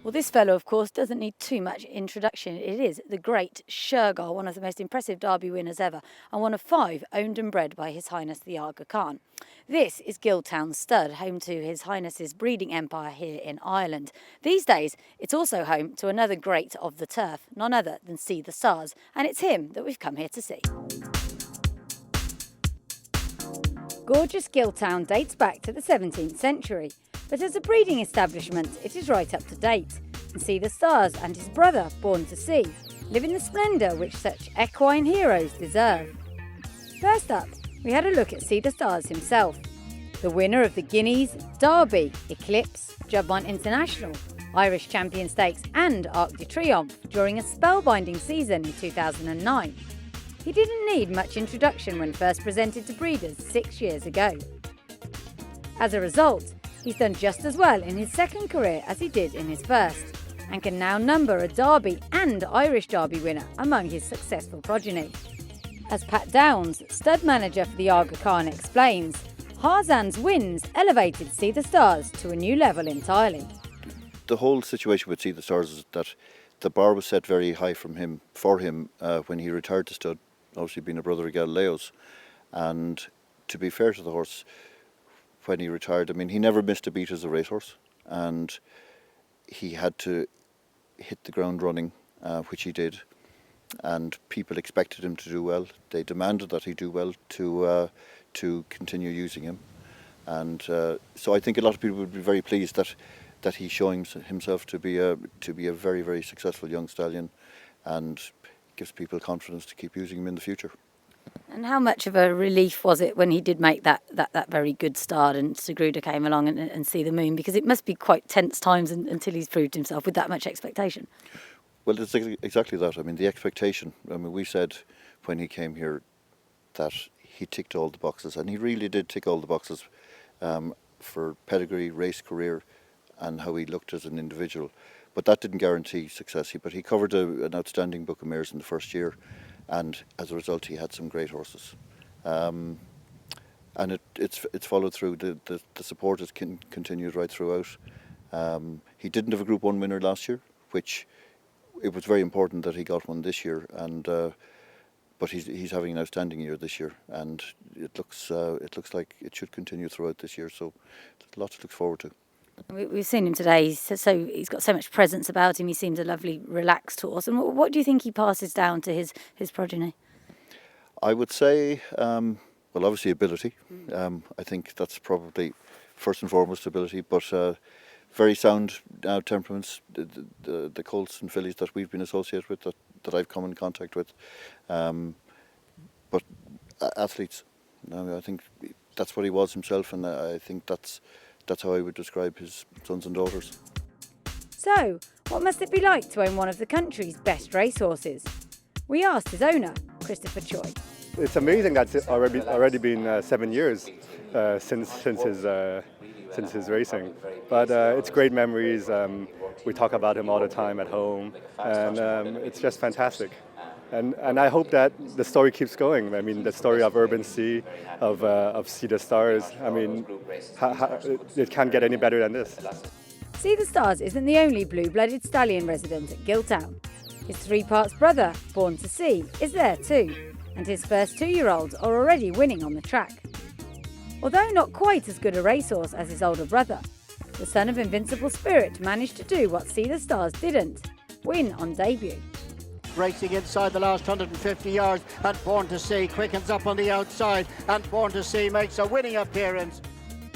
Well, this fellow, of course, doesn't need too much introduction. It is the great Shergar, one of the most impressive Derby winners ever, and one of 5 owned and bred by His Highness the Aga Khan. This is Gilltown Stud, home to His Highness's breeding empire here in Ireland. These days, it's also home to another great of the turf, none other than See the Stars, and it's him that we've come here to see. Gorgeous Gilltown dates back to the 17th century, but as a breeding establishment it is right up to date, and See the Stars and his brother, Born to See, live in the splendour which such equine heroes deserve. First up, we had a look at See the Stars himself, the winner of the Guineas, Derby, Eclipse, Jubbont International, Irish Champion Stakes and Arc de Triomphe during a spellbinding season in 2009. He didn't need much introduction when first presented to breeders 6 years ago. As a result, he's done just as well in his second career as he did in his first, and can now number a Derby and Irish Derby winner among his successful progeny. As Pat Downs, stud manager for the Aga Khan, explains, Harzan's wins elevated See the Stars to a new level entirely. The whole situation with See the Stars is that the bar was set very high for him when he retired to stud, obviously being a brother of Galileo's. And to be fair to the horse, when he retired, I mean, he never missed a beat as a racehorse, and he had to hit the ground running, which he did, and people expected him to do well. They demanded that he do well to continue using him, and so I think a lot of people would be very pleased that he's showing himself to be a very, very successful young stallion, and gives people confidence to keep using him in the future. And how much of a relief was it when he did make that very good start and Sagruda came along and See the Moon? Because it must be quite tense times until he's proved himself with that much expectation. Well, it's exactly that. I mean, the expectation. I mean, we said when he came here that he ticked all the boxes, and he really did tick all the boxes for pedigree, race career, and how he looked as an individual. But that didn't guarantee success. But he covered an outstanding book of mares in the first year, and as a result he had some great horses. And it's followed through. The support has continued right throughout. He didn't have a Group 1 winner last year, which it was very important that he got one this year, and but he's having an outstanding year this year, and it looks like it should continue throughout this year, so there's lots to look forward to. We've seen him today, so he's got so much presence about him. He seems a lovely, relaxed horse. And what do you think he passes down to his progeny? I would say, well, obviously ability. I think that's probably first and foremost ability, but very sound temperaments. The colts and fillies that we've been associated with, that I've come in contact with, but athletes. I think that's what he was himself, and I think that's how I would describe his sons and daughters. So, what must it be like to own one of the country's best racehorses? We asked his owner, Christopher Tsui. It's amazing that it's already been 7 years since his racing, but it's great memories. We talk about him all the time at home, and it's just fantastic. And I hope that the story keeps going. I mean, the story of Urban Sea, of See the Stars. I mean, it can't get any better than this. See the Stars isn't the only blue-blooded stallion resident at Gilltown. His 3-parts brother, Born to See, is there too, and his first 2-year-olds are already winning on the track. Although not quite as good a racehorse as his older brother, the son of Invincible Spirit managed to do what See the Stars didn't, win on debut. Racing inside the last 150 yards, and Born to See quickens up on the outside, and Born to See makes a winning appearance.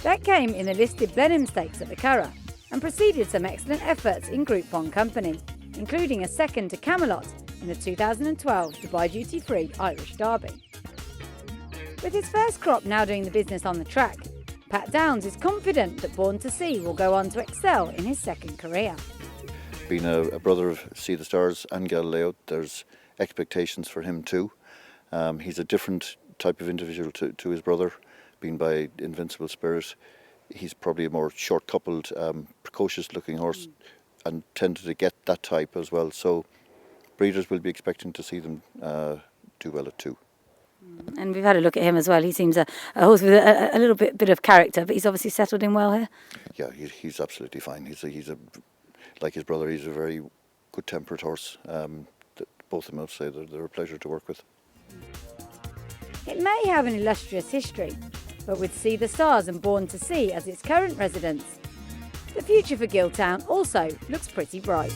That came in the listed Blenheim Stakes at the Curragh, and preceded some excellent efforts in Group 1 company, including a second to Camelot in the 2012 Dubai Duty Free Irish Derby. With his first crop now doing the business on the track, Pat Downs is confident that Born to See will go on to excel in his second career. Being a brother of See the Stars and Galileo, there's expectations for him too. He's a different type of individual to his brother, being by Invincible Spirit. He's probably a more short-coupled, precocious-looking horse, and tended to get that type as well. So breeders will be expecting to see them do well at 2. And we've had a look at him as well. He seems a horse with a little bit of character, but he's obviously settled in well here. Yeah, he's absolutely fine. He's a like his brother, he's a very good-tempered horse. Both of them, I would say, they're a pleasure to work with. It may have an illustrious history, but with See the Stars and Born to See as its current residents, the future for Gilltown also looks pretty bright.